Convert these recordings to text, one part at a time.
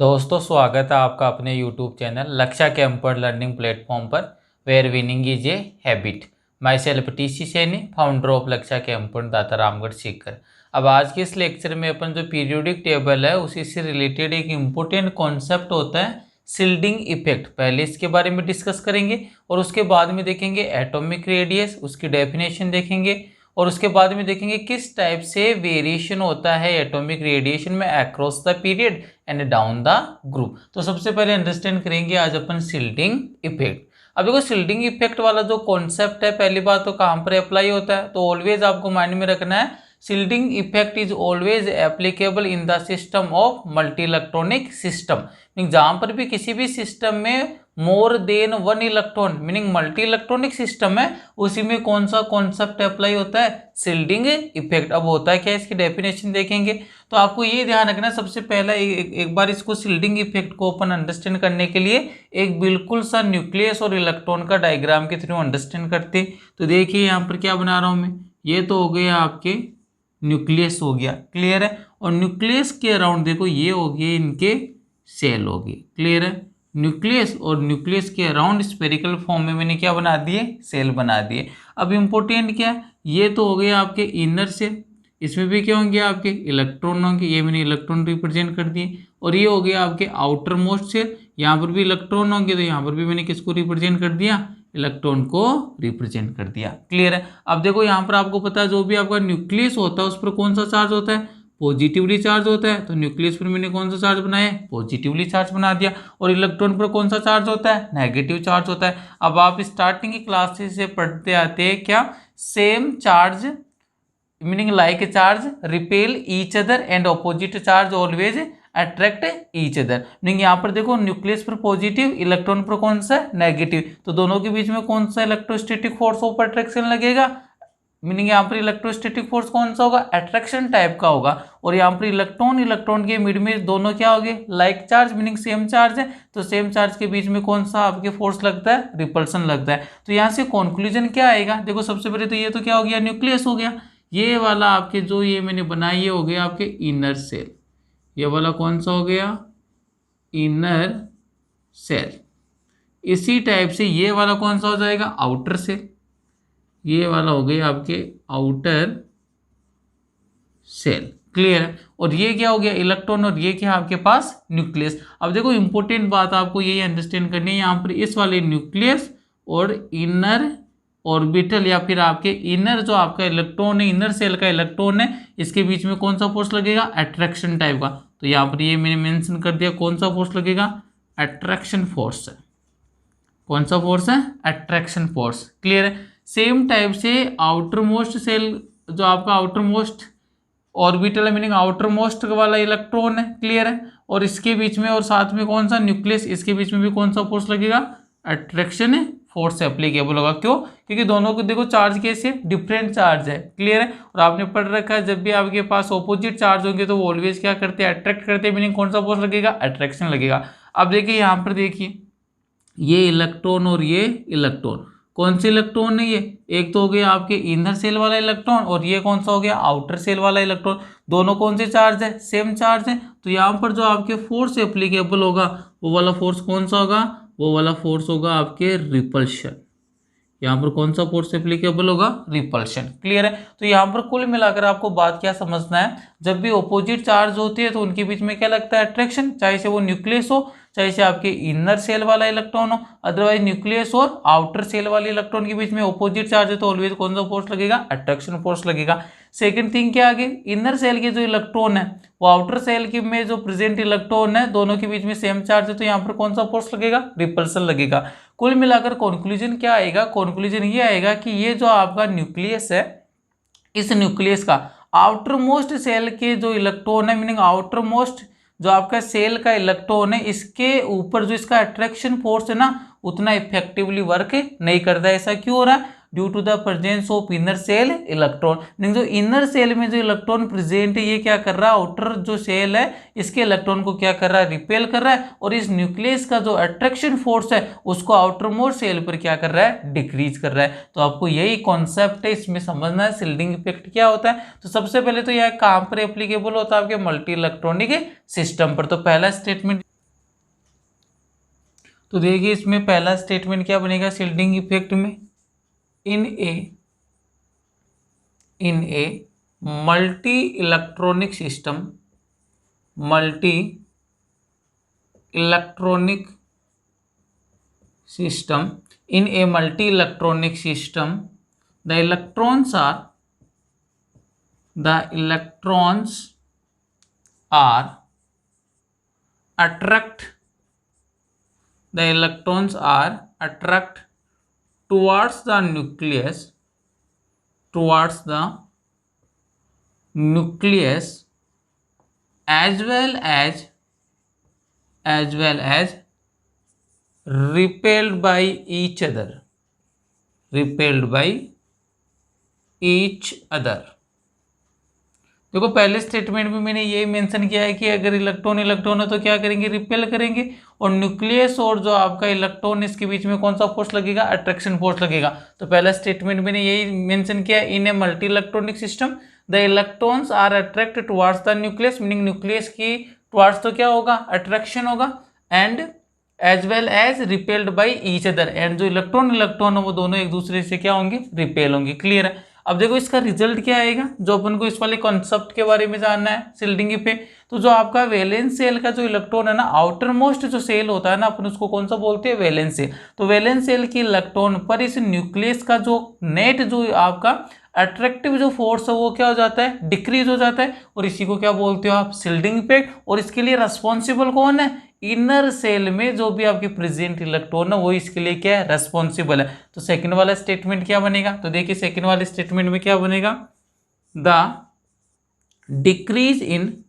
दोस्तों स्वागत है आपका अपने YouTube channel Lakshya Camper learning platform पर where winning is a habit. Myself TC Saini, founder of Lakshya Camper Data Ramgarh Sikar. अब आज के इस लेक्चर में अपन जो पीरियोडिक टेबल है उसी से रिलेटेड एक इम्पोर्टेंट कॉन्सेप्ट होता है शिल्डिंग इफेक्ट। पहले इसके बारे में डिस्कस करेंगे और उसके बाद में देखेंगे एटॉमिक रेडियस, उसकी डेफिनेशन देखेंगे और उसके बाद में देखेंगे किस टाइप से वेरिएशन होता है एटॉमिक रेडिएशन में across the period and down the group. तो सबसे पहले अंडरस्टैंड करेंगे आज अपन शिल्डिंग इफेक्ट। अब देखो शिल्डिंग इफेक्ट वाला जो कॉन्सेप्ट है पहली बात तो कहाँ पर अप्लाई होता है, तो ऑलवेज आपको माइंड में रखना है shielding effect is always applicable in the system of multi electronic system. जहाँ पर भी किसी भी सिस्टम में more than one electron meaning multi electronic system है उसी में कौन सा कॉन्सेप्ट अप्लाई होता है, शिल्डिंग इफेक्ट। अब होता है क्या, इसकी डेफिनेशन देखेंगे तो आपको ये ध्यान रखना है सबसे पहला एक बार इसको शिल्डिंग इफेक्ट को अपन अंडरस्टैंड करने के लिए एक बिल्कुल सा न्यूक्लियस और इलेक्ट्रॉन का डायग्राम के थ्रू अंडरस्टैंड करते। तो देखिए यहाँ पर क्या बना रहा हूँ मैं, ये तो हो गया आपके न्यूक्लियस हो गया, क्लियर है। और न्यूक्लियस के अराउंड देखो ये हो गए इनके सेल हो गए, क्लियर है। न्यूक्लियस और न्यूक्लियस के अराउंड स्फेरिकल फॉर्म में मैंने क्या बना दिए, सेल बना दिए। अब इम्पोर्टेंट क्या है, ये तो हो गया आपके इनर सेल, इसमें भी क्या होंगे आपके इलेक्ट्रॉन होंगे, ये मैंने इलेक्ट्रॉन रिप्रेजेंट कर दिए। और ये हो गया आपके आउटर मोस्ट सेल, यहाँ पर भी इलेक्ट्रॉन होंगे तो यहाँ पर भी मैंने किसको रिप्रेजेंट कर दिया, इलेक्ट्रॉन को रिप्रेजेंट कर दिया, क्लियर है। अब देखो यहाँ पर आपको पता है जो भी आपका न्यूक्लियस होता है उस पर कौन सा चार्ज होता है, पॉजिटिवली चार्ज होता है। तो न्यूक्लियस पर मैंने कौन सा चार्ज बनाया है, पॉजिटिवली चार्ज बना दिया। और इलेक्ट्रॉन पर कौन सा चार्ज होता है, नेगेटिव चार्ज होता है। अब आप स्टार्टिंग की क्लासेस से पढ़ते आते हैं क्या, same charge meaning like charge repel each other and opposite charge always attract each other. Meaning यहाँ पर देखो न्यूक्लियस पर पॉजिटिव, इलेक्ट्रॉन पर कौन सा नेगेटिव, तो दोनों के बीच में कौन सा इलेक्ट्रोस्टैटिक फोर्स ऑफ अट्रैक्शन लगेगा, मीनिंग यहाँ पर इलेक्ट्रोस्टैटिक फोर्स कौन सा होगा, अट्रैक्शन टाइप का होगा। और यहाँ पर इलेक्ट्रॉन के मिड में दोनों क्या हो गए, like charge meaning same charge है, तो सेम चार्ज के बीच में कौन सा आपके फोर्स लगता है, रिपल्सन लगता है। तो यहाँ से कंक्लूजन क्या आएगा, देखो सबसे पहले तो ये तो क्या हो गया, न्यूक्लियस हो गया। ये वाला आपके जो ये मैंने बनाई ये हो गया आपके इनर सेल, ये वाला कौन सा हो गया, इनर सेल। इसी टाइप से ये वाला कौन सा हो जाएगा, आउटर सेल, ये वाला हो गया आपके आउटर सेल, क्लियर है। और ये क्या हो गया, इलेक्ट्रॉन, और ये क्या आपके पास न्यूक्लियस। अब देखो इंपॉर्टेंट बात आपको यही अंडरस्टैंड करनी है, यहाँ पर इस वाले न्यूक्लियस और इनर ऑर्बिटल या फिर आपके इनर जो आपका इलेक्ट्रॉन है, इनर सेल का इलेक्ट्रॉन है, इसके बीच में कौन सा फोर्स लगेगा, अट्रैक्शन टाइप का। तो यहाँ पर ये मैंने मेंशन कर दिया कौन सा फोर्स लगेगा, अट्रैक्शन फोर्स है। कौन सा फोर्स है, अट्रैक्शन फोर्स, क्लियर है। सेम टाइप से आउटर मोस्ट सेल जो आपका आउटर मोस्ट ऑर्बिटल है मीनिंग आउटर मोस्ट वाला इलेक्ट्रॉन है, क्लियर है। और इसके बीच में और साथ में कौन सा न्यूक्लियस, इसके बीच में भी कौन सा फोर्स लगेगा, अट्रैक्शन फोर्स एप्लीकेबल होगा। क्यों, क्योंकि दोनों को देखो चार्ज कैसे डिफरेंट चार्ज है, क्लियर है। और आपने पढ़ रखा है जब भी आपके पास ऑपोजिट चार्ज होंगे तो वो ऑलवेज क्या करते हैं, अट्रैक्ट करते हैं, मीनिंग कौन सा फोर्स लगेगा, अट्रैक्शन लगेगा। अब देखिए यहाँ पर देखिए ये इलेक्ट्रॉन और ये इलेक्ट्रॉन, कौन से इलेक्ट्रॉन है ये, एक तो हो गया आपके इनर सेल वाला इलेक्ट्रॉन और ये कौन सा हो गया, आउटर सेल वाला इलेक्ट्रॉन। दोनों कौन से चार्ज है, सेम चार्ज है। तो यहाँ पर जो आपके फोर्स एप्लीकेबल होगा वो वाला फोर्स कौन सा होगा, वो वाला फोर्स होगा आपके रिपल्शन। यहाँ पर कौन सा फोर्स एप्लीकेबल होगा, रिपल्शन, क्लियर है। तो यहाँ पर कुल मिलाकर आपको बात क्या समझना है, जब भी ऑपोजिट चार्ज होती है तो उनके बीच में क्या लगता है, अट्रैक्शन, चाहे से वो न्यूक्लियस हो चाहे से आपके इनर सेल वाला इलेक्ट्रॉन हो। अदरवाइज न्यूक्लियस और आउटर सेल वाले इलेक्ट्रॉन के बीच में ऑपोजिट चार्ज है तो ऑलवेज कौन सा फोर्स लगेगा, अट्रैक्शन फोर्स लगेगा। सेकंड थिंग क्या आगे, इनर सेल के जो इलेक्ट्रॉन है वो आउटर सेल के में जो प्रेजेंट इलेक्ट्रॉन है दोनों के बीच में सेम चार्ज है तो यहाँ पर कौन सा फोर्स लगेगा, रिपल्सन लगेगा। कुल मिलाकर कंक्लूजन क्या आएगा, कंक्लूजन ये आएगा कि ये जो आपका न्यूक्लियस है इस न्यूक्लियस का आउटर मोस्ट सेल के जो इलेक्ट्रॉन है मीनिंग आउटर मोस्ट जो आपका सेल का इलेक्ट्रॉन है इसके ऊपर जो इसका अट्रैक्शन फोर्स है ना उतना इफेक्टिवली वर्क नहीं करता है। ऐसा क्यों हो रहा है, due to the presence of inner shell electron. Meaning जो इनर सेल में जो इलेक्ट्रॉन प्रेजेंट है ये क्या कर रहा है, आउटर जो सेल है इसके इलेक्ट्रॉन को क्या कर रहा है, रिपेल कर रहा है। और इस न्यूक्लियस का जो अट्रैक्शन फोर्स है उसको आउटर मोस्ट सेल पर क्या कर रहा है, डिक्रीज कर रहा है। तो आपको यही कॉन्सेप्ट है, इसमें समझना है शिल्डिंग इफेक्ट क्या होता है। तो सबसे पहले तो यह कहाँ पर एप्लीकेबल होता है, आपके मल्टी इलेक्ट्रॉनिक सिस्टम पर। तो पहला स्टेटमेंट तो देखिए इसमें पहला स्टेटमेंट क्या बनेगा शिल्डिंग इफेक्ट में, in a multi electronic system, multi electronic system, in a multi electronic system the electrons are attract towards the nucleus as well as repelled by each other, देखो पहले statement में मैंने ये mention किया है कि अगर इलेक्ट्रॉन है तो क्या करेंगे, रिपेल करेंगे, और न्यूक्लियस और जो आपका इलेक्ट्रॉन इसके बीच में कौन सा फोर्स लगेगा, अट्रैक्शन फोर्स लगेगा। तो पहला स्टेटमेंट मैंने यही मेंशन किया, in a multi electronic system the electrons are attract towards the nucleus, meaning nucleus की टुवार्ड्स तो क्या होगा, अट्रैक्शन होगा, and as well as repelled by each other, and जो इलेक्ट्रॉन है वो दोनों एक दूसरे से क्या होंगे, रिपेल होंगे। क्लियर है। अब देखो इसका रिजल्ट क्या आएगा, जो अपन को इस वाले कॉन्सेप्ट के बारे में जानना है शिल्डिंग इफेक्ट। तो जो आपका वैलेंस सेल का जो इलेक्ट्रॉन है ना, आउटर मोस्ट जो सेल होता है ना, अपन उसको कौन सा बोलते हैं, वैलेंस सेल। तो वैलेंस सेल की इलेक्ट्रॉन पर इस न्यूक्लियस का जो नेट जो आपका अट्रैक्टिव जो फोर्स है वो क्या हो जाता है, डिक्रीज हो जाता है, और इसी को क्या बोलते हो आप, शिल्डिंग इफेक्ट। और इसके लिए रेस्पॉन्सिबल कौन है, इनर सेल में जो भी आपके प्रेजेंट इलेक्ट्रॉन है वो इसके लिए क्या है, रेस्पॉन्सिबल है। तो सेकंड वाला स्टेटमेंट क्या बनेगा, तो देखिए सेकंड वाले स्टेटमेंट में क्या बनेगा, the decrease in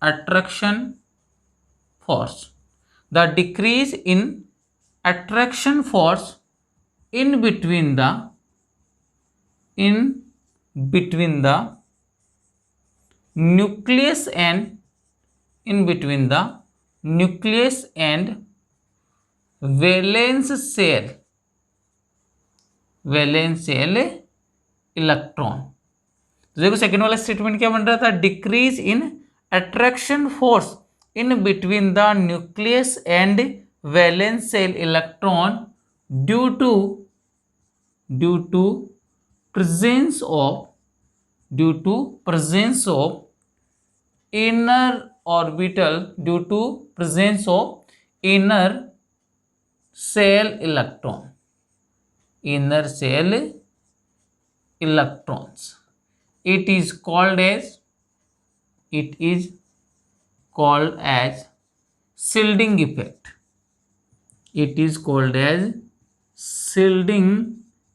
attraction force, the decrease in attraction force in between the nucleus and valence shell electron. तो देखो सेकेंड वाला स्टेटमेंट क्या बन रहा था, decrease in attraction force in between the nucleus and valence shell electron due to presence of inner orbital, due to presence of inner shell electrons. It is called as shielding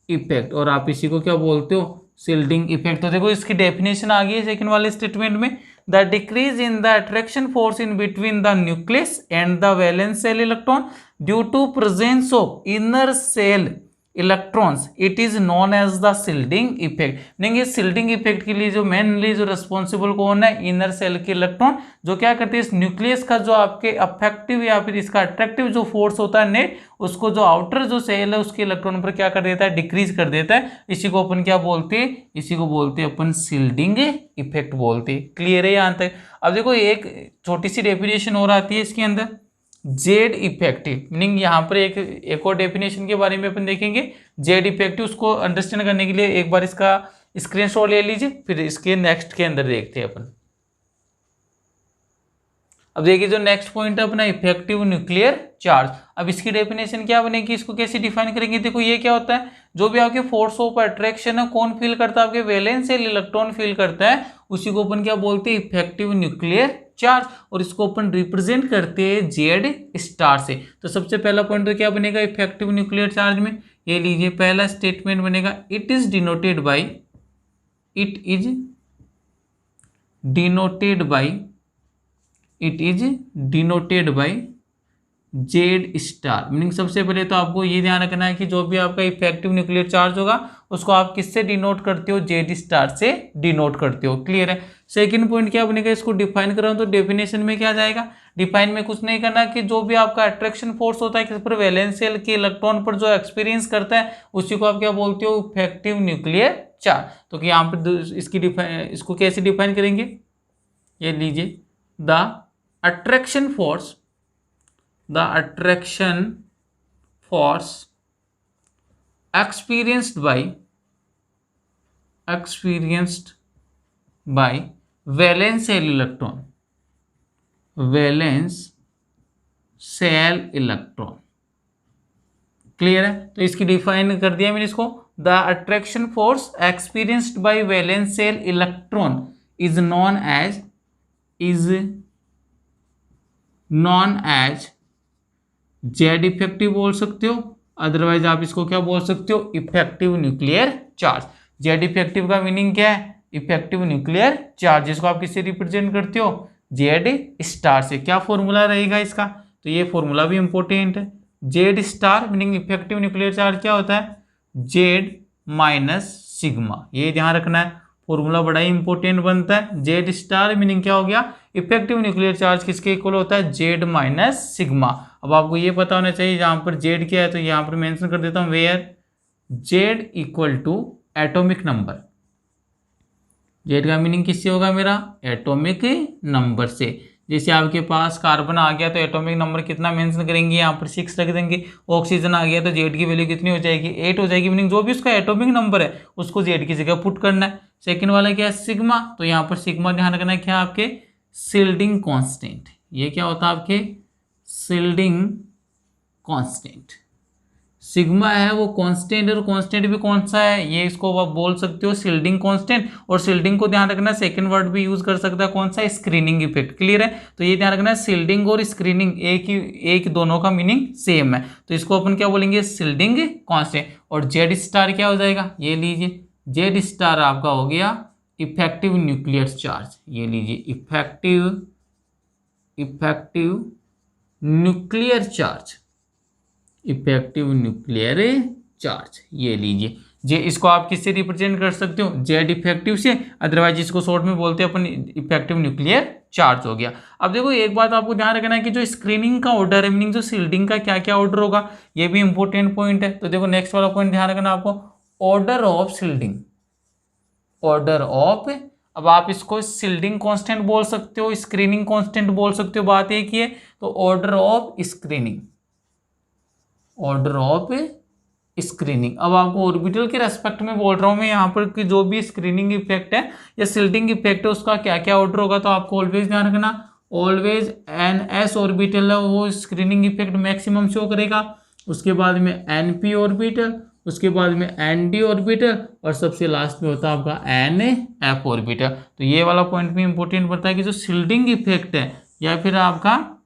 effect. और आप इसी को क्या बोलते हो, shielding effect। तो देखो इसकी डेफिनेशन आ गई है सेकंड वाले स्टेटमेंट में, the decrease in the attraction force in between the nucleus and the valence shell electron due to presence of inner shell electrons, it is known as the shielding effect. Meaning इस shielding effect के लिए जो mainly जो responsible कौन है, inner cell के electron, जो क्या करते हैं इस न्यूक्लियस का जो आपके अफेक्टिव या फिर इसका अट्रैक्टिव जो फोर्स होता है नेट, उसको जो आउटर जो सेल है उसके इलेक्ट्रॉन पर क्या कर देता है, डिक्रीज कर देता है। इसी को अपन क्या बोलते हैं, इसी को बोलते हैं अपन शिल्डिंग इफेक्ट बोलते हैं। क्लियर है यहाँ तक। अब देखो एक छोटी सी डेफिनेशन और आती है इसके अंदर, जेड इफेक्टिव, मीनिंग यहाँ पर एक और डेफिनेशन के बारे में अपन देखेंगे जेड इफेक्टिव। उसको अंडरस्टैंड करने के लिए एक बार इसका स्क्रीनशॉट ले लीजिए, फिर इसके नेक्स्ट के अंदर देखते हैं अपन। अब देखिए जो नेक्स्ट पॉइंट है अपना इफेक्टिव न्यूक्लियर चार्ज। अब इसकी डेफिनेशन क्या बनेगी, इसको कैसे डिफाइन करेंगे। देखो ये क्या होता है, जो भी आपके फोर्स ऑफ अट्रैक्शन है कौन फील करता है, आपके वैलेंस सेल इलेक्ट्रॉन फील करता है, उसी को अपन क्या बोलते हैं, इफेक्टिव न्यूक्लियर चार्ज। और इसको अपन रिप्रेजेंट करते हैं जेड स्टार से। तो सबसे पहला पॉइंट तो क्या बनेगा इफेक्टिव न्यूक्लियर चार्ज में, ये लीजिए पहला स्टेटमेंट बनेगा, it is denoted by Z star. Meaning सबसे पहले तो आपको ये ध्यान रखना है कि जो भी आपका इफेक्टिव न्यूक्लियर चार्ज होगा उसको आप किससे डिनोट करते हो, जेड स्टार से डिनोट करते हो। क्लियर है। सेकंड पॉइंट क्या बनेगा, इसको डिफाइन कर रहा हूं तो डेफिनेशन में क्या जाएगा, डिफाइन में कुछ नहीं करना कि जो भी आपका अट्रैक्शन फोर्स होता है किस पर, वैलेंस शेल के इलेक्ट्रॉन पर जो एक्सपीरियंस करता है उसी को आप क्या बोलते हो, इफेक्टिव न्यूक्लियर चार्ज। तो कि यहाँ पर इसको कैसे डिफाइन करेंगे, ये लीजिए, the attraction force experienced by valence shell electron, clear है। तो इसकी डिफाइन कर दिया मैंने इसको, the attraction force experienced by valence shell electron is known as Z effective बोल सकते हो, अदरवाइज आप इसको क्या बोल सकते हो, effective nuclear charge. Z effective का मीनिंग क्या है, इफेक्टिव न्यूक्लियर चार्ज, जिसको आप किससे रिप्रेजेंट करते हो, जेड स्टार से। क्या फॉर्मूला रहेगा इसका, तो ये फॉर्मूला भी इंपॉर्टेंट है। Z star meaning effective nuclear charge क्या होता है, जेड माइनस सिग्मा, ये ध्यान रखना है, फॉर्मूला बड़ा ही इंपॉर्टेंट बनता है। जेड स्टार मीनिंग क्या हो गया, इफेक्टिव न्यूक्लियर चार्ज किसके इक्वल होता है, जेड माइनस सिग्मा। अब आपको ये पता होना चाहिए जहां पर जेड क्या है, तो यहां पर मेंशन कर देता हूं, where Z equal to atomic number. Z का मीनिंग किससे होगा मेरा, एटॉमिक नंबर से। जैसे आपके पास कार्बन आ गया तो एटॉमिक नंबर कितना मेंशन करेंगे, यहाँ पर 6 रख देंगे। ऑक्सीजन आ गया तो जेड की वैल्यू कितनी हो जाएगी, 8 हो जाएगी। मीनिंग जो भी उसका एटॉमिक नंबर है उसको जेड की जगह पुट करना है। सेकंड वाला क्या है, सिग्मा, तो यहाँ पर सिग्मा ध्यान रखना है क्या, आपके शिल्डिंग कांस्टेंट। ये क्या होता है आपके शिल्डिंग कांस्टेंट। सिग्मा है वो कांस्टेंट, और कांस्टेंट भी कौन सा है, ये इसको आप बोल सकते हो शिल्डिंग कांस्टेंट। और शिल्डिंग को ध्यान रखना, सेकंड वर्ड भी यूज कर सकता है, कौन सा, स्क्रीनिंग इफेक्ट। क्लियर है, तो ये ध्यान रखना, शिल्डिंग और स्क्रीनिंग एक दोनों का मीनिंग सेम है, तो इसको अपन क्या बोलेंगे, शिल्डिंग कांस्टेंट। और जेड स्टार क्या हो जाएगा, ये लीजिए, जेड स्टार आपका हो गया इफेक्टिव न्यूक्लियर चार्ज। ये लीजिए effective nuclear charge, effective nuclear charge, ये लीजिए। जे इसको आप किससे रिप्रेजेंट कर सकते हो, जेड इफेक्टिव से, अदरवाइज इसको शॉर्ट में बोलते हैं अपन इफेक्टिव न्यूक्लियर चार्ज हो गया। अब देखो एक बात आपको ध्यान रखना है कि जो स्क्रीनिंग का ऑर्डर है, मीनिंग जो शिल्डिंग का क्या क्या ऑर्डर होगा, ये भी इंपॉर्टेंट पॉइंट है। तो देखो नेक्स्ट वाला पॉइंट ध्यान रखना आपको, order of shielding, order of, अब आप इसको शिल्डिंग कांस्टेंट बोल सकते हो, स्क्रीनिंग कांस्टेंट बोल सकते हो, बात एक ही है। तो order of screening, order of screening. अब आपको ऑर्बिटल के रेस्पेक्ट में बोल रहा हूं मैं यहाँ पर कि जो भी स्क्रीनिंग इफेक्ट है या शिल्डिंग इफेक्ट है उसका क्या क्या ऑर्डर होगा, तो आपको ऑलवेज ध्यान रखना, ऑलवेज NS ऑर्बिटल है वो स्क्रीनिंग इफेक्ट मैक्सिमम शो करेगा, उसके बाद में NP ऑर्बिटल, उसके बाद में ND ऑर्बिटल, और सबसे लास्ट में होता है आपका NF ऑर्बिटल। तो ये वाला पॉइंट भी इंपॉर्टेंट बनता है कि जो शिल्डिंग इफेक्ट है या फिर आपका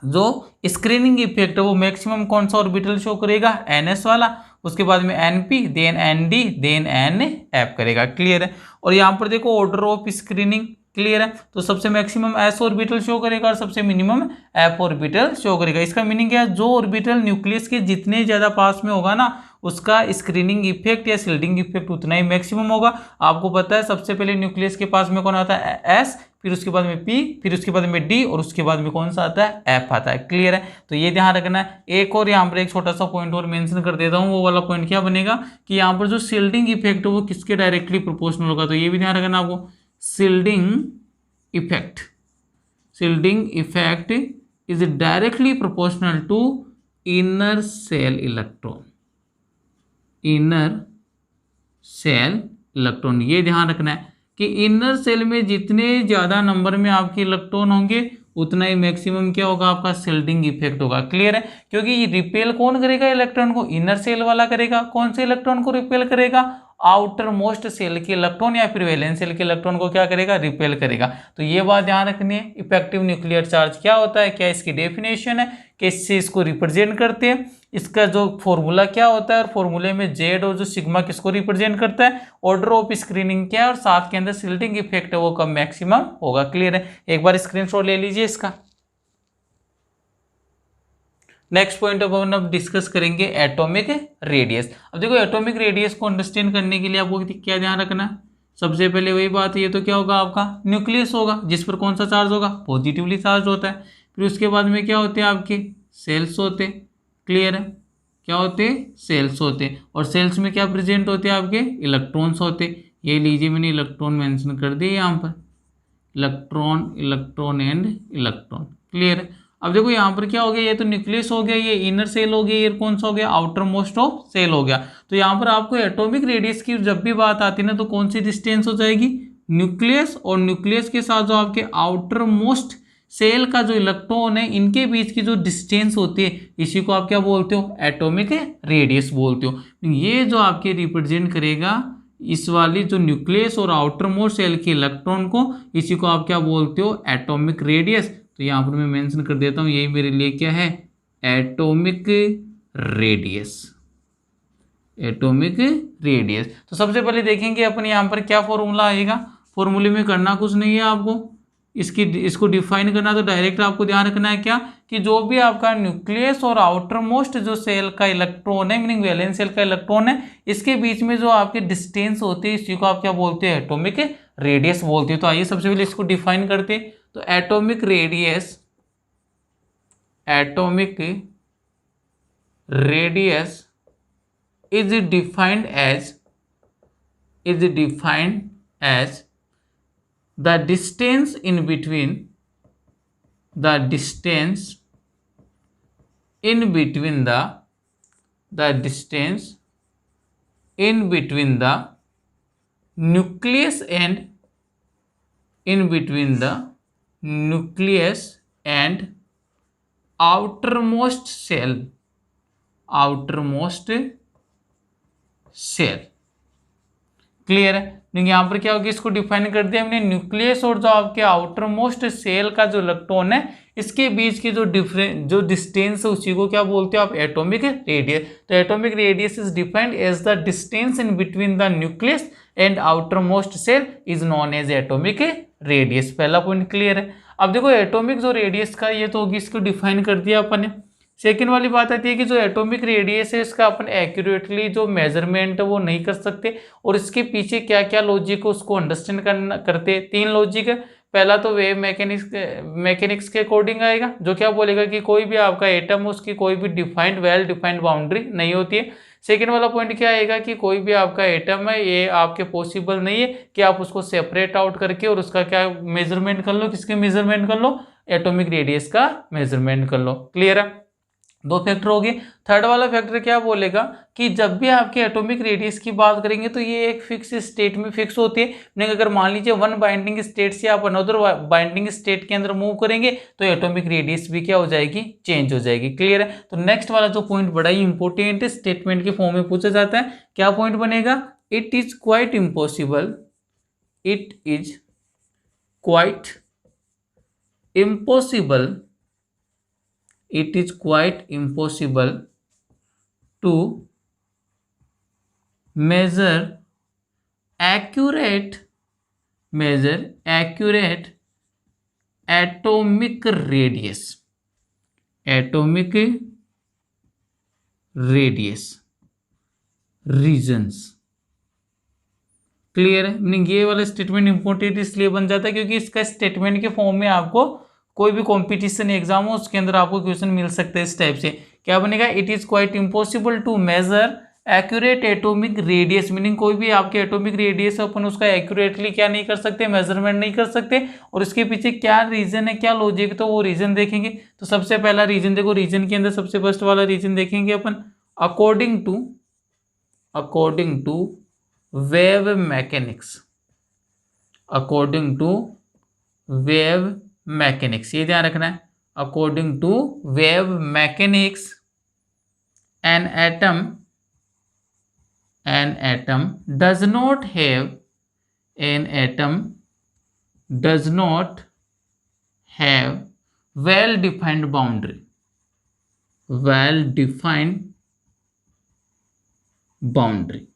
जो स्क्रीनिंग इफेक्ट है वो मैक्सिमम कौन सा ऑर्बिटल शो करेगा, NS वाला, उसके बाद में NP, then ND, then NF करेगा। क्लियर है। और यहाँ पर देखो ऑर्डर ऑफ स्क्रीनिंग, क्लियर है, तो सबसे मैक्सिमम S ऑर्बिटल शो करेगा और सबसे मिनिमम F ऑर्बिटल शो करेगा। इसका मीनिंग क्या है, जो ऑर्बिटल न्यूक्लियस के जितने ज्यादा पास में होगा ना उसका स्क्रीनिंग इफेक्ट या शिल्डिंग इफेक्ट उतना ही मैक्सिमम होगा। आपको पता है सबसे पहले न्यूक्लियस के पास में कौन आता है, S, फिर उसके बाद में P, फिर उसके बाद में D, और उसके बाद में कौन सा आता है, F आता है। क्लियर है, तो ये ध्यान रखना है। एक और यहाँ पर एक छोटा सा पॉइंट और मेंशन कर देता हूँ, वो वाला पॉइंट क्या बनेगा कि यहाँ पर जो शिल्डिंग इफेक्ट है वो किसके डायरेक्टली प्रोपोर्शनल होगा, तो ये भी ध्यान रखना आपको, shielding effect is directly proportional to inner shell electron. ये ध्यान रखना है कि इनर सेल में जितने ज्यादा नंबर में आपके इलेक्ट्रॉन होंगे उतना ही मैक्सिमम क्या होगा, आपका शिल्डिंग इफेक्ट होगा। क्लियर है, क्योंकि ये रिपेल कौन करेगा इलेक्ट्रॉन को, इनर सेल वाला करेगा। कौन से इलेक्ट्रॉन को रिपेल करेगा, आउटर मोस्ट सेल के इलेक्ट्रॉन या फिर वैलेंस सेल के इलेक्ट्रॉन को क्या करेगा, रिपेल करेगा। तो ये बात ध्यान रखनी है। इफेक्टिव न्यूक्लियर चार्ज क्या होता है, क्या इसकी डेफिनेशन है, कैसे इसको रिप्रेजेंट करते हैं, इसका जो फॉर्मूला क्या होता है, और फॉर्मूले में जेड और जो सिग्मा किसको रिप्रेजेंट करता है, ऑर्डर ऑफ स्क्रीनिंग क्या है, और साथ के अंदर शिल्डिंग इफेक्ट है वो कब मैक्सिमम होगा। क्लियर है, एक बार स्क्रीनशॉट ले लीजिए इसका। नेक्स्ट पॉइंट अब डिस्कस करेंगे एटॉमिक रेडियस। अब देखो एटॉमिक रेडियस को अंडरस्टैंड करने के लिए आपको क्या ध्यान रखना है, सबसे पहले वही बात, ये तो क्या होगा आपका न्यूक्लियस होगा जिस पर कौन सा चार्ज होगा, पॉजिटिवली चार्ज होता है। फिर उसके बाद में क्या होते हैं आपके सेल्स होते। क्लियर है, क्या होते हैं सेल्स होते, और सेल्स में क्या प्रेजेंट होते हैं आपके इलेक्ट्रॉन्स होते। ये लीजिए मैंने इलेक्ट्रॉन मेंशन कर दिए यहाँ पर, electron electron and electron. Clear है। अब देखो यहाँ पर क्या हो गया, ये तो न्यूक्लियस हो गया, ये इनर सेल हो गया, ये कौन सा हो गया आउटर मोस्ट ऑफ सेल हो गया। तो यहाँ पर आपको एटॉमिक रेडियस की जब भी बात आती है ना तो कौन सी डिस्टेंस हो जाएगी न्यूक्लियस, और न्यूक्लियस के साथ जो आपके आउटर मोस्ट सेल का जो इलेक्ट्रॉन है इनके बीच की जो डिस्टेंस होती है इसी को आप क्या बोलते हो एटॉमिक रेडियस बोलते हो। ये जो आपके रिप्रेजेंट करेगा इस वाली जो न्यूक्लियस और आउटर मोस्ट सेल के इलेक्ट्रॉन को, इसी को आप क्या बोलते हो एटॉमिक रेडियस। तो यहाँ पर मैं मेंशन कर देता हूँ, यही मेरे लिए क्या है एटॉमिक रेडियस, एटॉमिक रेडियस। तो सबसे पहले देखेंगे अपन यहाँ पर क्या फॉर्मूला आएगा। फॉर्मूले में करना कुछ नहीं है आपको, इसको डिफाइन करना, तो डायरेक्ट आपको ध्यान रखना है क्या कि जो भी आपका न्यूक्लियस और आउटर मोस्ट जो सेल का इलेक्ट्रॉन है मीनिंग वैलेंस सेल का इलेक्ट्रॉन है इसके बीच में जो आपके डिस्टेंस होती है इसी को आप क्या बोलते हैं एटॉमिक रेडियस बोलते हैं। तो आइए सबसे पहले इसको डिफाइन करते हैं। तो atomic radius, atomic radius is defined as the distance in between the distance in between the nucleus and in between the nucleus and outermost cell, outermost shell. Clear है। यहाँ पर क्या होगी इसको डिफाइन कर दिया हमने न्यूक्लियस और जो आपके आउटर मोस्ट सेल का जो इलेक्ट्रॉन है इसके बीच की जो डिस्टेंस है उसी को क्या बोलते हो आप एटॉमिक रेडियस। तो atomic radius is defined as the distance in between the nucleus and outermost shell is known as atomic radius. पहला पॉइंट क्लियर है। अब देखो एटॉमिक जो रेडियस का ये तो होगी इसको डिफाइन कर दिया अपन ने। सेकेंड वाली बात आती है कि जो एटॉमिक रेडियस है इसका अपन एक्यूरेटली जो मेजरमेंट है वो नहीं कर सकते, और इसके पीछे क्या क्या लॉजिक है उसको अंडरस्टैंड करते। तीन लॉजिक है। पहला तो वेव मैकेनिक्स के अकॉर्डिंग आएगा जो क्या बोलेगा कि कोई भी आपका एटम है उसकी कोई भी डिफाइंड वेल डिफाइंड बाउंड्री नहीं होती है। सेकेंड वाला पॉइंट क्या आएगा कि कोई भी आपका एटम है ये आपके पॉसिबल नहीं है कि आप उसको सेपरेट आउट करके और उसका क्या मेजरमेंट कर लो, किसके मेजरमेंट कर लो एटॉमिक रेडियस का मेजरमेंट कर लो। क्लियर है। दो फैक्टर हो गए। थर्ड वाला फैक्टर क्या बोलेगा कि जब भी आपके एटॉमिक रेडियस की बात करेंगे तो ये एक फिक्स स्टेट में फिक्स होती है। नहीं अगर मान लीजिए वन बाइंडिंग स्टेट से आप अनदर बाइंडिंग स्टेट के अंदर मूव करेंगे तो एटॉमिक रेडियस भी क्या हो जाएगी चेंज हो जाएगी। क्लियर है। तो नेक्स्ट वाला जो पॉइंट बड़ा ही इंपॉर्टेंट है स्टेटमेंट के फॉर्म में पूछा जाता है, क्या पॉइंट बनेगा it is quite impossible, it is quite impossible, it is quite impossible to measure accurate atomic radius, atomic radius regions। Clear है। मीनिंग ये वाला स्टेटमेंट इंपॉर्टेंट इसलिए बन जाता है क्योंकि इसका स्टेटमेंट के फॉर्म में आपको कोई भी कंपटीशन एग्जाम हो उसके अंदर आपको क्वेश्चन मिल सकते हैं इस टाइप से। क्या बनेगा it is quite impossible to measure accurate atomic radius. Meaning कोई भी आपके एटॉमिक रेडियस अपन उसका एक्यूरेटली क्या नहीं कर सकते मेजरमेंट नहीं कर सकते, और इसके पीछे क्या रीजन है क्या लॉजिक तो वो रीजन देखेंगे। तो सबसे पहला रीजन देखो, रीजन के अंदर सबसे फर्स्ट वाला रीजन देखेंगे अपन according to wave mechanics, according to wave mechanics ये ध्यान रखना है। According to wave mechanics an atom does not have well defined boundary.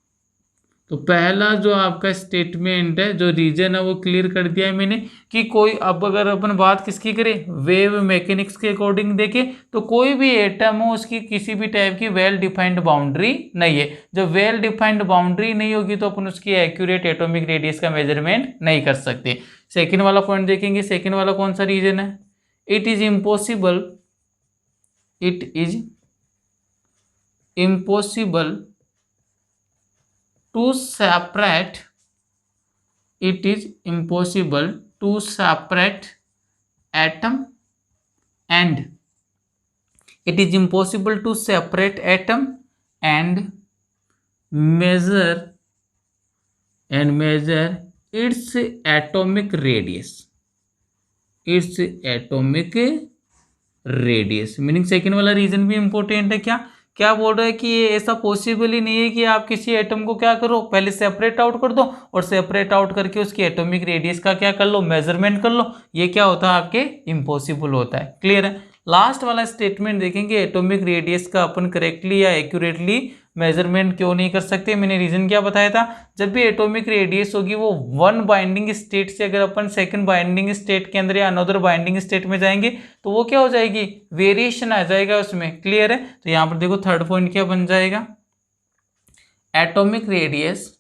तो पहला जो आपका स्टेटमेंट है जो रीजन है वो क्लियर कर दिया है मैंने कि कोई, अब अगर अपन बात किसकी करें वेव मैकेनिक्स के अकॉर्डिंग देखें तो कोई भी एटम हो उसकी किसी भी टाइप की वेल डिफाइंड बाउंड्री नहीं है। जब वेल डिफाइंड बाउंड्री नहीं होगी तो अपन उसकी एक्यूरेट एटॉमिक रेडियस का मेजरमेंट नहीं कर सकते। सेकेंड वाला पॉइंट देखेंगे, सेकेंड वाला कौन सा रीजन है it is impossible to separate it is impossible to separate atom and it is impossible to separate atom and measure its atomic radius meaning second वाला रीजन भी इंपॉर्टेंट है। क्या क्या बोल रहा है कि ये ऐसा पॉसिबल ही नहीं है कि आप किसी एटम को क्या करो, पहले सेपरेट आउट कर दो और सेपरेट आउट करके उसकी एटॉमिक रेडियस का क्या कर लो, मेजरमेंट कर लो। ये क्या होता है आपके इम्पॉसिबल होता है। क्लियर है। लास्ट वाला स्टेटमेंट देखेंगे, एटॉमिक रेडियस का अपन करेक्टली या एक्यूरेटली मेजरमेंट क्यों नहीं कर सकते। मैंने रीजन क्या बताया था, जब भी एटॉमिक रेडियस होगी वो वन बाइंडिंग स्टेट से अगर अपन सेकंड बाइंडिंग स्टेट के अंदर या अनदर बाइंडिंग स्टेट में जाएंगे तो वो क्या हो जाएगी, वेरिएशन आ जाएगा उसमें। क्लियर है। तो यहां पर देखो थर्ड पॉइंट क्या बन जाएगा, atomic radius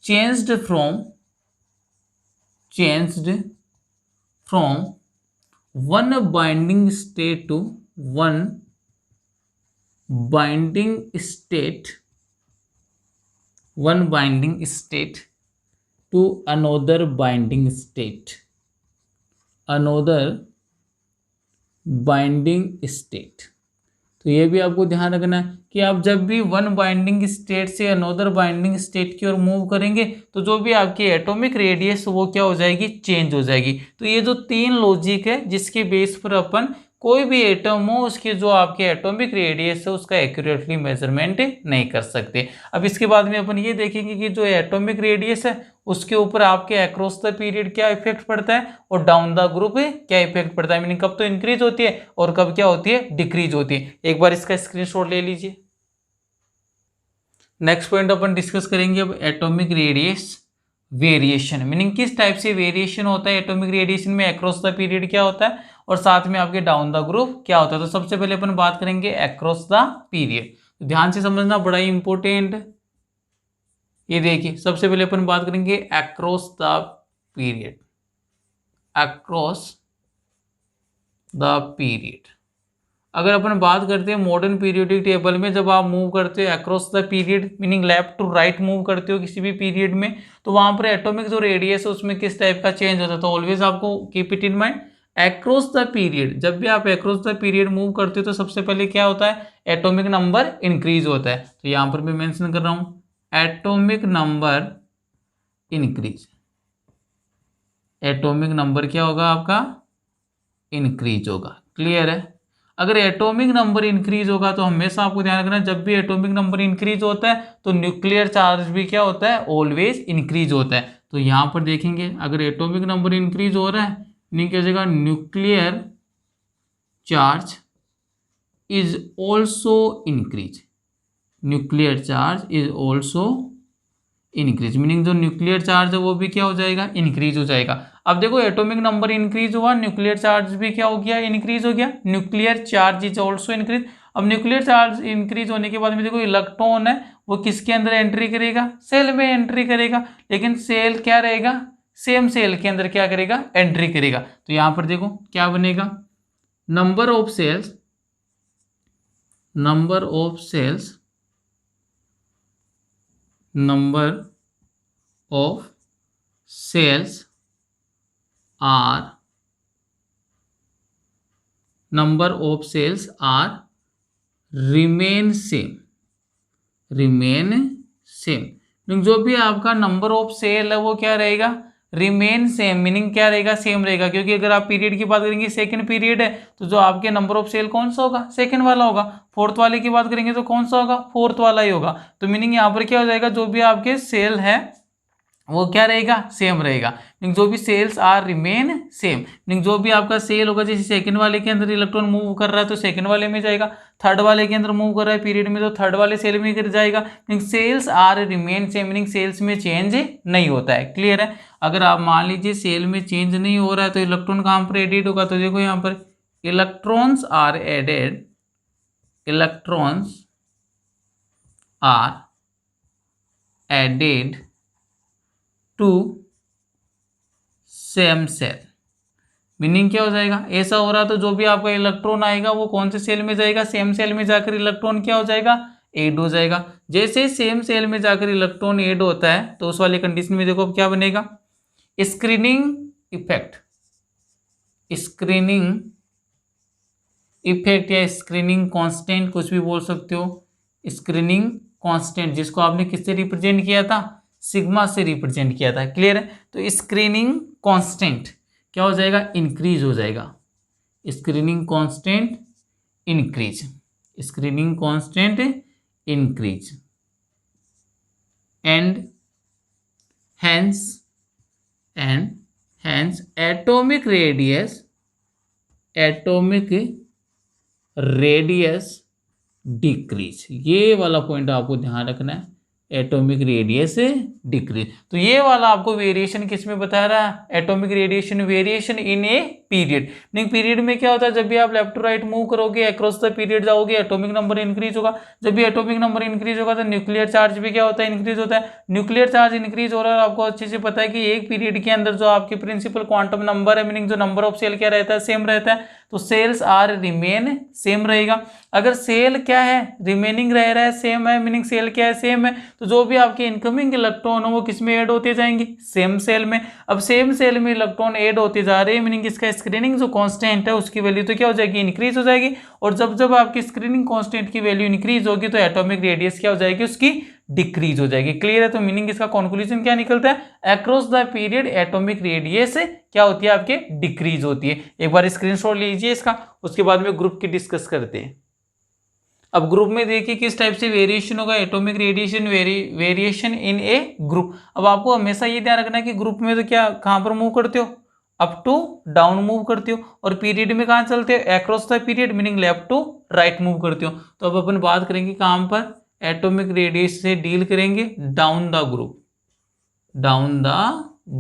changed from one binding state to one binding state to another binding state तो ये भी आपको ध्यान रखना है कि आप जब भी वन बाइंडिंग स्टेट से अनदर बाइंडिंग स्टेट की ओर मूव करेंगे तो जो भी आपकी एटॉमिक रेडियस वो क्या हो जाएगी, चेंज हो जाएगी। तो ये जो तीन लॉजिक है जिसके बेस पर अपन कोई भी एटम हो उसकी जो आपके एटॉमिक रेडियस है उसका एक्यूरेटली मेजरमेंट नहीं कर सकते। अब इसके बाद में अपन ये देखेंगे कि जो एटॉमिक रेडियस है उसके ऊपर आपके अक्रॉस द पीरियड क्या इफेक्ट पड़ता है और डाउन द ग्रुप क्या इफेक्ट पड़ता है। मीनिंग कब तो इंक्रीज होती है और कब क्या होती है, डिक्रीज होती है। एक बार इसका स्क्रीनशॉट ले लीजिए। नेक्स्ट पॉइंट अपन डिस्कस करेंगे अब एटॉमिक रेडियस वेरिएशन। मीनिंग किस टाइप से वेरिएशन होता है एटॉमिक रेडिएशन में, अक्रॉस द पीरियड क्या होता है और साथ में आपके डाउन द ग्रुप क्या होता है। तो सबसे पहले अपन बात करेंगे अक्रॉस द पीरियड। ध्यान से समझना, बड़ा ही इंपॉर्टेंट। ये देखिए सबसे पहले अपन बात करेंगे अक्रॉस द पीरियड। अगर अपन बात करते हैं मॉडर्न पीरियोडिक टेबल में, जब आप मूव करते हो across the period meaning left to right move करते हो किसी भी पीरियड में, तो वहां पर एटॉमिक जो रेडियस है उसमें किस टाइप का चेंज होता है। तो ऑलवेज आपको keep it in mind, across the period जब भी आप अक्रॉस द पीरियड मूव करते हो तो सबसे पहले क्या होता है, एटॉमिक नंबर इंक्रीज होता है। तो यहां पर मैं मेंशन कर रहा हूं atomic number increase. Atomic number क्या होगा आपका, इंक्रीज होगा। क्लियर है। अगर एटॉमिक नंबर इंक्रीज होगा तो हमेशा आपको ध्यान रखना जब भी एटॉमिक नंबर इंक्रीज होता है तो न्यूक्लियर चार्ज भी क्या होता है, ऑलवेज इंक्रीज होता है। तो यहां पर देखेंगे अगर एटॉमिक नंबर इंक्रीज हो रहा है नहीं क्या जगह, nuclear charge is also increase. Nuclear charge is also increase meaning जो न्यूक्लियर चार्ज है वो भी क्या हो जाएगा, इंक्रीज हो जाएगा। अब देखो एटॉमिक नंबर इंक्रीज हुआ, न्यूक्लियर चार्ज भी क्या हो गया, इंक्रीज हो गया। Nuclear charge is also increase. अब न्यूक्लियर चार्ज इंक्रीज होने के बाद में देखो इलेक्ट्रॉन है वो किसके अंदर एंट्री करेगा, सेल में एंट्री करेगा। लेकिन सेल क्या रहेगा, सेम सेल के अंदर क्या करेगा, एंट्री करेगा। तो यहां पर देखो क्या बनेगा, number of shells number of cells are remain same meaning जो भी आपका नंबर ऑफ सेल है वो क्या रहेगा, रिमेन सेम। मीनिंग क्या रहेगा, सेम रहेगा। क्योंकि अगर आप पीरियड की बात करेंगे सेकंड पीरियड है तो जो आपके नंबर ऑफ सेल कौन सा होगा, सेकंड वाला होगा। फोर्थ वाले की बात करेंगे तो कौन सा होगा, फोर्थ वाला ही होगा। तो मीनिंग यहाँ पर क्या हो जाएगा, जो भी आपके सेल है वो क्या रहेगा, सेम रहेगा। मीनिंग जो भी shells are remain same. Meaning जो भी आपका सेल होगा, जैसे सेकंड वाले के अंदर इलेक्ट्रॉन मूव कर रहा है तो सेकंड वाले में जाएगा, थर्ड वाले के अंदर मूव कर रहा है पीरियड में तो थर्ड वाले सेल में गिर जाएगा। Meaning shells are remain same, meaning shells में चेंज नहीं होता है। क्लियर है। अगर आप मान लीजिए सेल में चेंज नहीं हो रहा है तो इलेक्ट्रॉन कहाँ पर एडिड होगा, तो देखो यहाँ पर electrons are added, to same shell. Meaning क्या हो जाएगा, ऐसा हो रहा तो जो भी आपका इलेक्ट्रॉन आएगा वो कौन से सेल में जाएगा, सेम सेल में जाकर इलेक्ट्रॉन क्या हो जाएगा, ऐड हो जाएगा। जैसे सेम सेल में जाकर इलेक्ट्रॉन ऐड होता है तो उस वाली कंडीशन में देखो क्या बनेगा, स्क्रीनिंग इफेक्ट, स्क्रीनिंग इफेक्ट या स्क्रीनिंग कांस्टेंट कुछ भी बोल सकते हो। स्क्रीनिंग कांस्टेंट जिसको आपने किससे रिप्रेजेंट किया था, सिग्मा से रिप्रेजेंट किया था। क्लियर है, तो स्क्रीनिंग कांस्टेंट क्या हो जाएगा, इंक्रीज हो जाएगा। Screening constant increase, screening constant increase and hence atomic radius decrease. ये वाला पॉइंट आपको ध्यान रखना है, एटॉमिक रेडियस डिक्रीज। तो ये वाला आपको वेरिएशन किस में बता रहा है, atomic radiation variation in a period. नहीं, पीरियड में क्या होता है, जब भी आप लेफ्ट टू राइट मूव करोगे, अक्रॉस द पीरियड जाओगे, एटॉमिक नंबर इंक्रीज होगा। जब भी एटॉमिक नंबर इंक्रीज होगा तो न्यूक्लियर चार्ज भी क्या होता है, इंक्रीज होता है। न्यूक्लियर चार्ज इंक्रीज हो रहा है, आपको अच्छे से पता है कि एक पीरियड के अंदर जो आपके प्रिंसिपल क्वांटम नंबर है, मीनिंग जो नंबर ऑफ सेल क्या रहता है, सेम रहता है। तो सेल्स आर रिमेन सेम रहेगा। अगर सेल क्या है, रिमेनिंग रह रहा है, सेम है, मीनिंग सेल क्या है, सेम है, तो जो भी आपके इनकमिंग इलेक्ट्रॉन हो वो किस में ऐड होते जाएंगे, सेम सेल में। अब सेम सेल में इलेक्ट्रॉन ऐड होते जा रहे हैं, मीनिंग इसका स्क्रीनिंग जो कांस्टेंट है उसकी वैल्यू तो क्या हो जाएगी, इंक्रीज हो जाएगी। और जब जब आपकी स्क्रीनिंग कांस्टेंट की वैल्यू इंक्रीज होगी तो एटॉमिक रेडियस क्या हो जाएगी, उसकी डिक्रीज हो जाएगी। क्लियर है, तो मीनिंग इसका कंक्लूजन क्या निकलता है, across the period atomic radius क्या होती है, आपके डिक्रीज होती है। एक बार स्क्रीनशॉट लीजिए इसका, उसके बाद में ग्रुप की डिस्कस करते हैं। अब ग्रुप में देखिए किस टाइप से वेरिएशन होगा, atomic radiation variation in A group. अब आपको हमेशा ये ध्यान रखना है कि ग्रुप में तो क्या कहां पर मूव करते हो, अप टू डाउन मूव करते हो, और पीरियड में कहां चलते हो, across the period, meaning left to right move करते हो। तो अब अपन बात करेंगे कहां पर, एटॉमिक रेडियस से डील करेंगे down the group, down the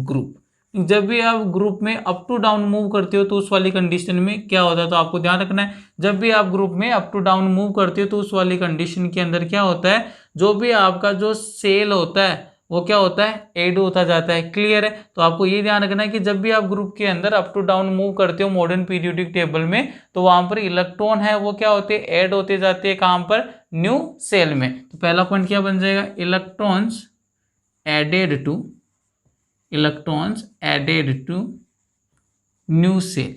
group. जब भी आप ग्रुप में अप टू डाउन मूव करते हो तो उस वाली कंडीशन में क्या होता है, तो आपको ध्यान रखना है, जब भी आप ग्रुप में अप टू डाउन मूव करते हो तो उस वाली कंडीशन के अंदर क्या होता है, जो भी आपका जो सेल होता है वो क्या होता है, ऐड होता जाता है। क्लियर है, तो आपको ये ध्यान रखना है कि जब भी आप ग्रुप के अंदर अप टू डाउन मूव करते हो मॉडर्न पीरियोडिक टेबल में, तो वहां पर इलेक्ट्रॉन है वो क्या होते हैं, ऐड होते जाते हैं, कहां पर, न्यू सेल में। तो पहला पॉइंट क्या बन जाएगा, electrons added to new shell.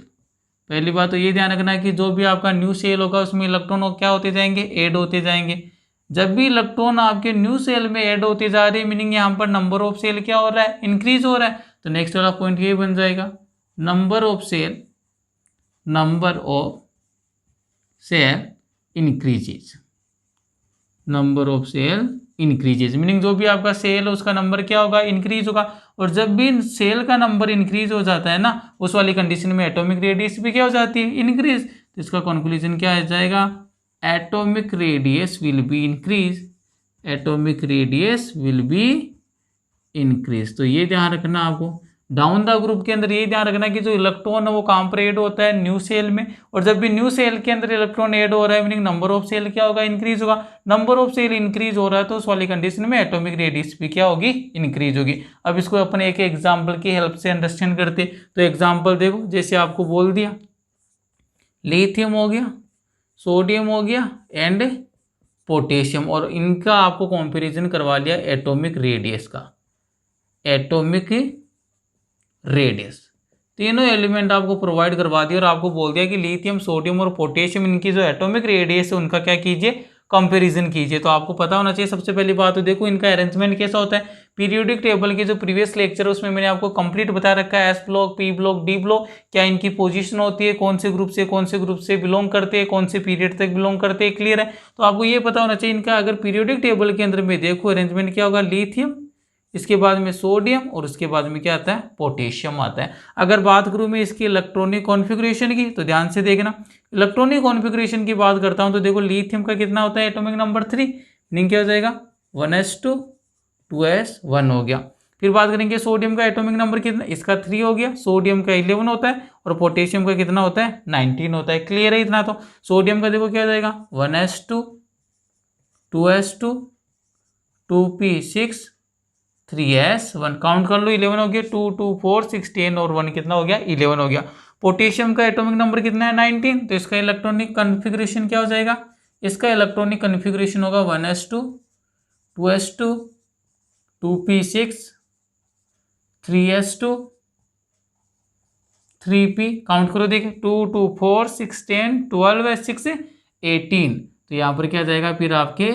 पहली बात तो ये ध्यान रखना है कि जो भी आपका न्यू सेल होगा उसमें इलेक्ट्रॉन क्या होते जाएंगे, ऐड होते जाएंगे। जब भी इलेक्ट्रॉन आपके न्यू सेल में ऐड होते जा रहे हैं, मीनिंग यहाँ पर नंबर ऑफ सेल क्या हो रहा है, इंक्रीज हो रहा है। तो नेक्स्ट वाला पॉइंट ये बन जाएगा, number of shell increases, number of shell increases, meaning जो भी आपका सेल है उसका नंबर क्या होगा, इंक्रीज होगा। और जब भी सेल का नंबर इंक्रीज हो जाता है ना, उस वाली कंडीशन में एटॉमिक रेडियस भी क्या हो जाती है, इंक्रीज। तो इसका कंक्लूजन क्या आ जाएगा, atomic radius will be increase, atomic radius will be increase. तो ये ध्यान रखना आपको, डाउन द ग्रुप के अंदर ये ध्यान रखना कि जो इलेक्ट्रॉन है वो कहां पर ऐड होता है, न्यू सेल में। और जब भी न्यू सेल के अंदर इलेक्ट्रॉन ऐड हो रहा है, मीनिंग नंबर ऑफ सेल क्या होगा, इंक्रीज होगा। नंबर ऑफ सेल इंक्रीज हो रहा है तो उस वाली कंडीशन में एटॉमिक रेडियस भी क्या होगी, इंक्रीज होगी। अब इसको अपन एक एग्जाम्पल की हेल्प से अंडरस्टैंड करते। तो एग्जाम्पल देखो, जैसे आपको बोल दिया लिथियम हो गया, सोडियम हो गया एंड पोटेशियम, और इनका आपको कंपैरिजन करवा लिया एटॉमिक रेडियस का, एटॉमिक रेडियस तीनों एलिमेंट आपको प्रोवाइड करवा दिया और आपको बोल दिया कि लिथियम, सोडियम और पोटेशियम इनकी जो एटॉमिक रेडियस है उनका क्या कीजिए, कंपैरिजन कीजिए। तो आपको पता होना चाहिए सबसे पहली बात तो देखो इनका अरेंजमेंट कैसा होता है। पीरियोडिक टेबल के जो प्रीवियस लेक्चर है उसमें मैंने आपको कंप्लीट बता रखा है, S block, P block, D block क्या इनकी पोजीशन होती है, कौन से ग्रुप से बिलोंग करते हैं, कौन से पीरियड तक बिलोंग करते हैं। क्लियर है, तो आपको ये पता होना चाहिए इनका अगर पीरियोडिक टेबल के अंदर में देखो अरेंजमेंट क्या होगा, लिथियम, इसके बाद में सोडियम और उसके बाद में क्या आता है, पोटेशियम आता है। अगर बात करूं मैं इसकी इलेक्ट्रॉनिक कॉन्फ़िगरेशन की तो ध्यान से देखना, इलेक्ट्रॉनिक कॉन्फ़िगरेशन की बात करता हूं तो देखो लिथियम का कितना होता है, एटॉमिक नंबर 3, मीनिंग क्या हो जाएगा 1s2 2s1 हो गया। फिर बात करेंगे सोडियम का एटॉमिक नंबर कितना, इसका 3 हो गया, सोडियम का 11 होता है और पोटेशियम का कितना होता है 19 होता है। क्लियर है इतना, तो सोडियम का देखो क्या हो जाएगा 1s2 2s2 2p6 3s1 count कर लो, 11 हो गया, 2 2 4 6 10 और 1 कितना हो गया, 11 हो गया। पोटेशियम का एटॉमिक नंबर कितना है, 19, तो इसका इलेक्ट्रॉनिक कन्फिग्रेशन क्या हो जाएगा, इसका इलेक्ट्रॉनिक कन्फिग्रेशन होगा 1s2 2s2 2p6 3s2 3p, count करो देखिए, 2 2 4 6 10 12 है, 6 18, तो यहाँ पर क्या आ जाएगा फिर आपके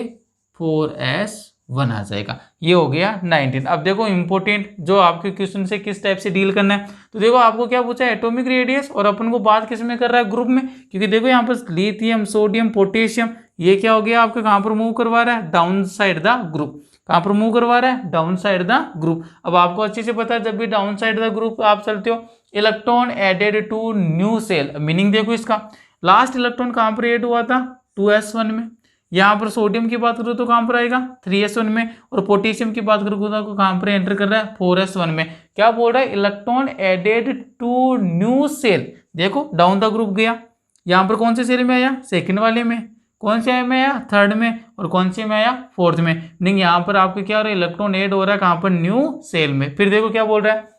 4s1 आ जाएगा। ये हो गया 19। अब देखो इंपॉर्टेंट जो आपके क्वेश्चन से किस टाइप से डील करना है, तो देखो आपको क्या पूछा है, एटॉमिक रेडियस, और अपन को बात किस में कर रहा है, ग्रुप में, क्योंकि देखो यहाँ पर लिथियम सोडियम पोटेशियम ये क्या हो गया आपका, कहाँ पर मूव करवा रहा है, डाउन साइड द ग्रुप, कहाँ पर मूव करवा रहा है, डाउन साइड द ग्रुप। अब आपको अच्छे से पता है जब भी डाउन साइड द ग्रुप आप चलते हो, electron added to new shell, meaning देखो इसका, लास्ट इलेक्ट्रॉन कहाँ पर एड हुआ था, 2s1 में, यहाँ पर सोडियम की बात करूँ तो कहाँ पर आएगा 3s1 में, और पोटेशियम की बात करूँ तो कहाँ पर एंटर कर रहा है 4s1 में। क्या बोल रहा है, electron added to new shell, देखो डाउन द ग्रुप गया, यहाँ पर कौन से सेल में आया, सेकंड वाले में, कौन से में आया, थर्ड में, और कौन से में आया, फोर्थ में, नहीं यहाँ पर आपको क्या हो रहा है, इलेक्ट्रॉन एड हो रहा है कहाँ पर, न्यू सेल में। फिर देखो क्या बोल रहा है,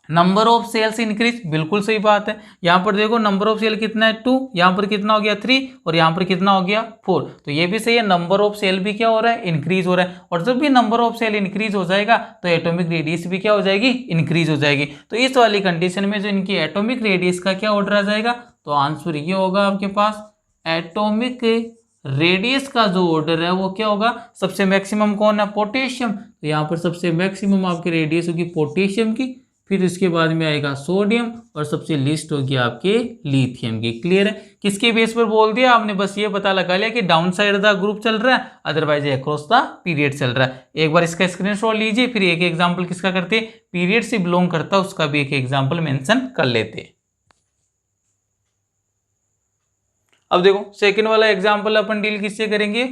नंबर ऑफ सेल्स इंक्रीज, बिल्कुल सही बात है, यहाँ पर देखो नंबर ऑफ सेल कितना है 2, यहाँ पर कितना हो गया 3, और यहाँ पर कितना हो गया 4, तो ये भी सही है, नंबर ऑफ सेल भी क्या हो रहा है, इंक्रीज हो रहा है, और जब भी नंबर ऑफ सेल इंक्रीज हो जाएगा तो एटॉमिक रेडियस भी क्या हो जाएगी, इंक्रीज हो जाएगी। तो इस वाली कंडीशन में जो इनकी एटॉमिक रेडियस का क्या ऑर्डर आ जाएगा, तो आंसर ये होगा आपके पास, एटॉमिक रेडियस का जो ऑर्डर है वो क्या होगा, सबसे मैक्सिमम कौन है, पोटेशियम, तो यहाँ पर सबसे मैक्सिमम आपकी रेडियस होगी पोटेशियम की, फिर इसके बाद में आएगा सोडियम, और सबसे लिस्ट होगी आपके लिथियम की। क्लियर है, किसके बेस पर बोल दिया आपने, बस ये पता लगा लिया कि डाउन साइड द ग्रुप चल रहा है, अदरवाइज अक्रॉस द पीरियड चल रहा है। एक बार इसका स्क्रीनशॉट लीजिए, फिर एक एग्जाम्पल किसका करते, पीरियड से बिलोंग करता है उसका भी एक एग्जाम्पल मेंशन कर लेते। अब देखो सेकंड वाला एग्जाम्पल अपन डील किससे करेंगे,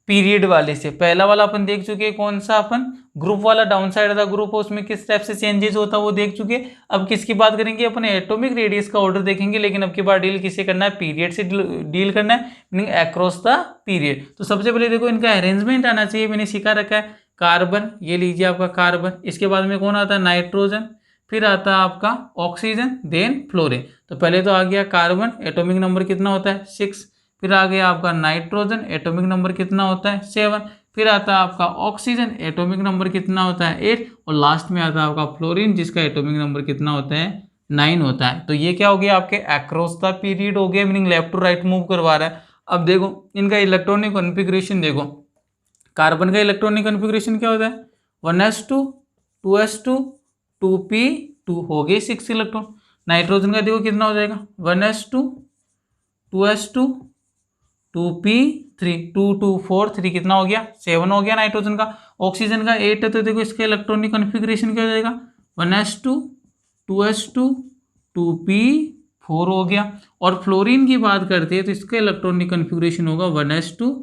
पीरियड वाले से। पहला वाला अपन देख चुके हैं, कौन सा अपन, ग्रुप वाला, डाउन साइड का ग्रुप है उसमें किस टाइप से चेंजेस होता है वो देख चुके। अब किसकी बात करेंगे, अपन एटॉमिक रेडियस का ऑर्डर देखेंगे, लेकिन अब की बार डील किससे करना है, पीरियड से डील करना है, मीनिंग अक्रॉस द पीरियड। तो सबसे पहले देखो इनका अरेंजमेंट आना चाहिए, मैंने सिखा रखा है, कार्बन, ये लीजिए आपका कार्बन, इसके बाद में कौन आता है, नाइट्रोजन, फिर आता है आपका ऑक्सीजन, देन फ्लोरीन। तो पहले तो आ गया कार्बन, एटॉमिक नंबर कितना होता है 6, फिर आ गया आपका नाइट्रोजन, एटॉमिक नंबर कितना होता है 7, फिर आता है आपका ऑक्सीजन, एटॉमिक नंबर कितना होता है 8, और लास्ट में आता है आपका फ्लोरीन जिसका एटॉमिक नंबर कितना होता है 9 होता है। तो ये क्या हो गया आपके अक्रॉस द पीरियड हो गया, meaning left to right move करवा रहा है। अब देखो इनका इलेक्ट्रॉनिक कॉन्फ़िगरेशन देखो, कार्बन का इलेक्ट्रॉनिक कॉन्फ़िगरेशन क्या होता है, 1s2 2s2 2p2 हो गए 6 इलेक्ट्रॉन। नाइट्रोजन का देखो कितना हो जाएगा, 1s2 2s2 2p3 2 2 4 3 कितना हो गया 7 हो गया नाइट्रोजन का। ऑक्सीजन का 8 है, तो देखो इसका इलेक्ट्रॉनिक कॉन्फ़िगरेशन क्या हो जाएगा, 1s2 2s2 2p4 हो गया। और फ्लोरीन की बात करते हैं तो इसका इलेक्ट्रॉनिक कॉन्फ़िगरेशन होगा 1s2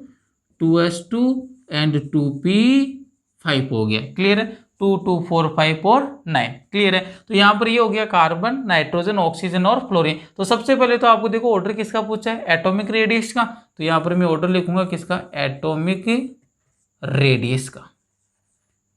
2s2 एंड 2p5 हो गया। क्लियर है, 2 2 4 5 और 9। क्लियर है, तो यहाँ पर ये हो गया कार्बन, नाइट्रोजन, ऑक्सीजन और फ्लोरीन। तो सबसे पहले तो आपको देखो ऑर्डर किसका पूछा है, एटॉमिक रेडियस का, तो यहाँ पर मैं ऑर्डर लिखूंगा किसका, एटॉमिक रेडियस का।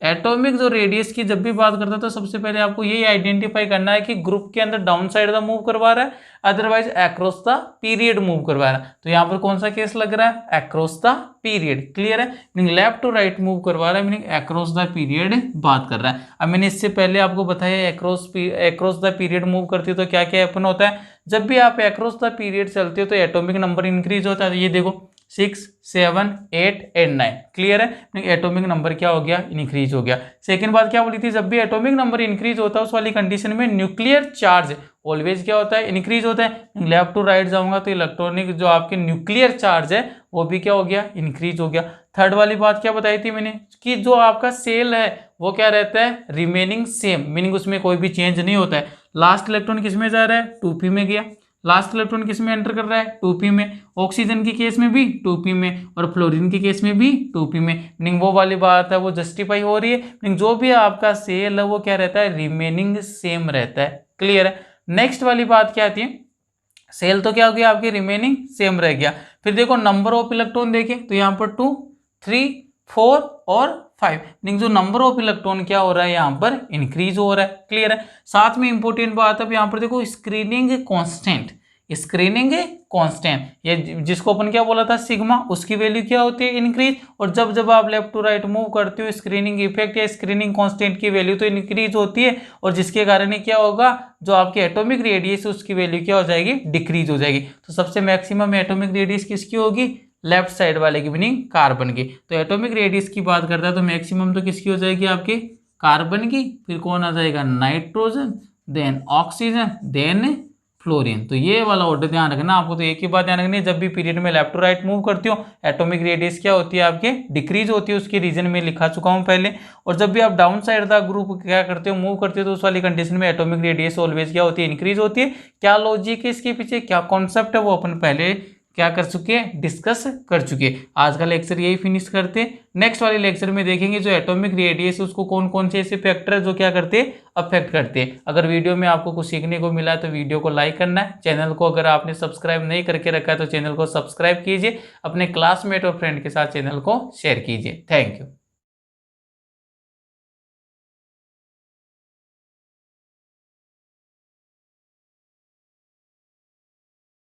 एटॉमिक जो रेडियस की जब भी बात करता है तो सबसे पहले आपको यही आइडेंटिफाई करना है कि ग्रुप के अंदर डाउन साइड द मूव करवा रहा है, otherwise across the period move करवा रहा है। तो यहाँ पर कौन सा केस लग रहा है, अक्रॉस द पीरियड। क्लियर है, meaning left to right move करवा रहा है, मीनिंग अक्रॉस द पीरियड बात कर रहा है। अब मैंने इससे पहले आपको बताया अक्रॉस द पीरियड मूव करती है तो क्या क्या हैपन होता है, जब भी आप अक्रॉस द पीरियड चलते हो तो एटॉमिक नंबर इंक्रीज होता है। ये देखो 6 7 8 एंड 9। क्लियर है, एटॉमिक नंबर क्या हो गया, इंक्रीज हो गया। सेकंड बात क्या बोली थी, जब भी एटॉमिक नंबर इंक्रीज होता है उस वाली कंडीशन में न्यूक्लियर चार्ज ऑलवेज क्या होता है, इंक्रीज होता है। लेफ्ट टू राइट जाऊंगा तो इलेक्ट्रॉनिक जो आपके न्यूक्लियर चार्ज है वो भी क्या हो गया, इंक्रीज हो गया। थर्ड वाली बात क्या बताई थी मैंने, कि जो आपका सेल है वो क्या रहता है, रिमेनिंग सेम, मीनिंग उसमें कोई भी चेंज नहीं होता है। लास्ट इलेक्ट्रॉन किस में जा रहा है, 2p में गया। लास्ट इलेक्ट्रॉन किस में एंटर कर रहा है, 2p में। ऑक्सीजन के केस में भी 2p में, और फ्लोरीन के केस में भी 2p में। मीनिंग वो वाली बात है वो जस्टिफाई हो रही है, मीनिंग जो भी आपका सेल है वो क्या रहता है, रिमेनिंग सेम रहता है। क्लियर है, नेक्स्ट वाली बात क्या आती है, सेल तो क्या हो गया आपकी रिमेनिंग सेम रह गया। फिर देखो नंबर ऑफ इलेक्ट्रॉन देखें तो यहाँ पर 2 3 4 और 5, मीनिंग जो नंबर ऑफ इलेक्ट्रॉन क्या हो रहा है यहाँ पर इंक्रीज हो रहा है। क्लियर है। साथ में इंपॉर्टेंट बात अब यहाँ पर देखो स्क्रीनिंग कांस्टेंट, स्क्रीनिंग कांस्टेंट ये जिसको अपन क्या बोला था सिग्मा, उसकी वैल्यू क्या होती है इंक्रीज, और जब जब आप लेफ्ट टू राइट मूव करते हो स्क्रीनिंग इफेक्ट या स्क्रीनिंग कांस्टेंट की वैल्यू तो इंक्रीज होती है, और जिसके कारण क्या होगा जो आपकी एटॉमिक रेडियस है उसकी वैल्यू क्या हो जाएगी डिक्रीज हो जाएगी। तो सबसे मैक्सिमम एटॉमिक रेडियस किसकी होगी लेफ्ट साइड वाले की, मीनिंग कार्बन की। तो एटॉमिक रेडियस की बात करता है तो मैक्सिमम तो किसकी हो जाएगी आपके कार्बन की, फिर कौन आ जाएगा nitrogen, then oxygen, then fluorine. तो ये वाला ऑर्डर ध्यान रखना आपको। तो एक ही बात ध्यान रखनी है, जब भी पीरियड में लेफ्ट टू राइट मूव करती हो एटॉमिक रेडियस क्या होती है आपके डिक्रीज होती है, उसकी रीजन में लिखा चुका हूं पहले। और जब भी आप डाउन साइड द ग्रुप क्या करते हो मूव करते हो तो उस वाली कंडीशन में एटॉमिक रेडियस ऑलवेज क्या होती है इंक्रीज होती है। क्या लॉजिक है इसके पीछे, क्या कॉन्सेप्ट है वो अपन पहले क्या कर चुके हैं डिस्कस कर चुके हैं। आज का लेक्चर यही फिनिश करते हैं। नेक्स्ट वाले लेक्चर में देखेंगे जो एटॉमिक रेडियस है उसको कौन कौन से ऐसे फैक्टर है जो क्या करते हैं अफेक्ट करते हैं। अगर वीडियो में आपको कुछ सीखने को मिला तो वीडियो को लाइक करना है, चैनल को अगर आपने सब्सक्राइब नहीं करके रखा है तो चैनल को सब्सक्राइब कीजिए, अपने क्लासमेट और फ्रेंड के साथ चैनल को शेयर कीजिए। Thank you.